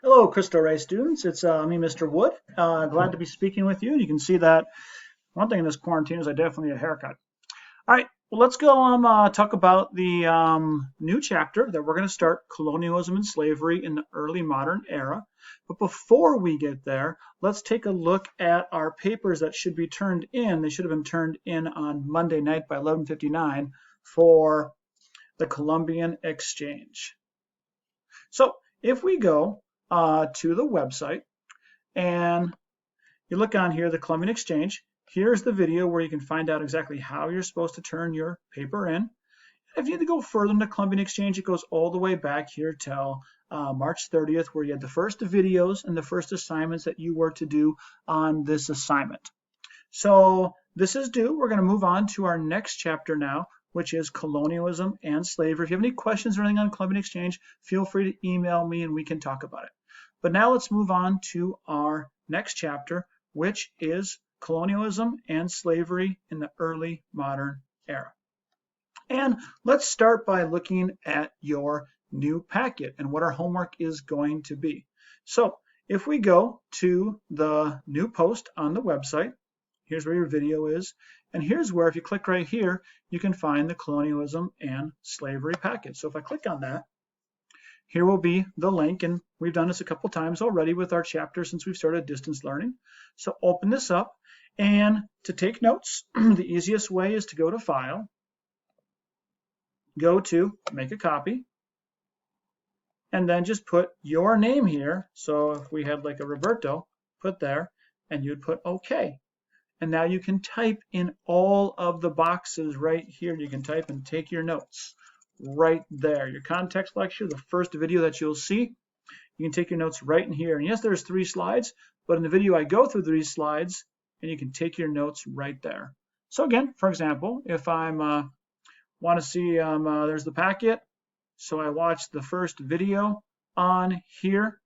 Hello, Crystal Ray students. It's me, Mr. Wood. Glad to be speaking with you. You can see that one thing in this quarantine is I definitely need a haircut. All right, well, let's go talk about the new chapter that we're going to start, Colonialism and Slavery in the Early Modern Era. But before we get there, let's take a look at our papers that should be turned in. They should have been turned in on Monday night by 11:59 for the Columbian Exchange. So if we go to the website and you look on here, the Columbian Exchange, here's the video where you can find out exactly how you're supposed to turn your paper in. If you need to go further in the Columbian Exchange, it goes all the way back here till March 30th, where you had the first videos and the first assignments that you were to do on this assignment. So this is due. We're going to move on to our next chapter now, which is colonialism and slavery. If you have any questions or anything on Columbian Exchange, feel free to email me and we can talk about it. But now let's move on to our next chapter, which is colonialism and slavery in the early modern era. And let's start by looking at your new packet and what our homework is going to be. So if we go to the new post on the website, here's where your video is. And here's where, if you click right here, you can find the colonialism and slavery packet. So if I click on that, here will be the link. And we've done this a couple times already with our chapter since we've started distance learning. So open this up. And to take notes, the easiest way is to go to File, go to Make a Copy, and then just put your name here. So if we had like a Roberto, put there, and you'd put OK. And now you can type in all of the boxes right here. You can type and take your notes right there. Your context lecture, the first video that you'll see, you can take your notes right in here. And yes, there's 3 slides, but in the video I go through 3 slides and you can take your notes right there. So again, for example, if I'm want to see, there's the packet. So I watched the first video on here.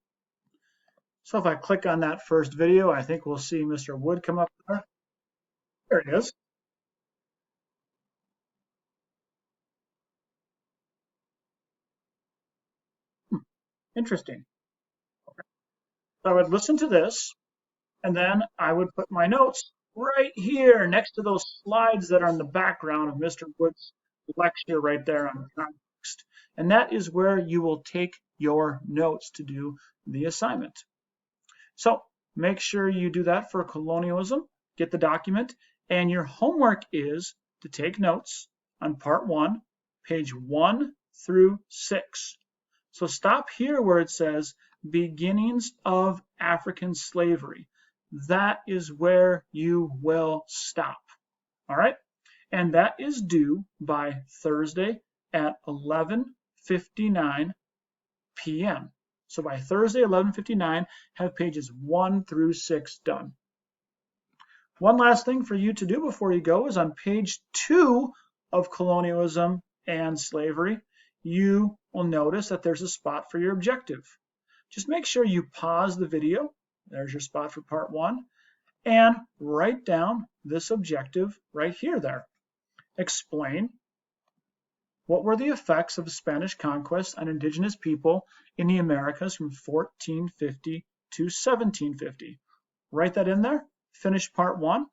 So if I click on that first video, I think we'll see Mr. Wood come up there. There it is. Interesting. So I would listen to this, and then I would put my notes right here next to those slides that are in the background of Mr. Wood's lecture right there on the context. And that is where you will take your notes to do the assignment. So make sure you do that for colonialism, get the document, and your homework is to take notes on part 1, page 1 through 6. So stop here where it says beginnings of African slavery. That is where you will stop. All right? And that is due by Thursday at 11:59 p.m. So by Thursday, 11:59, have pages 1 through 6 done. One last thing for you to do before you go is on page 2 of colonialism and slavery, you will notice that there's a spot for your objective. Just make sure you pause the video. There's your spot for part 1. And write down this objective right here there. Explain what were the effects of the Spanish conquest on indigenous people in the Americas from 1450 to 1750. Write that in there, finish part 1,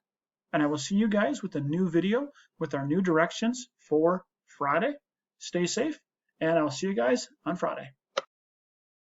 and I will see you guys with a new video with our new directions for Friday. Stay safe, and I'll see you guys on Friday.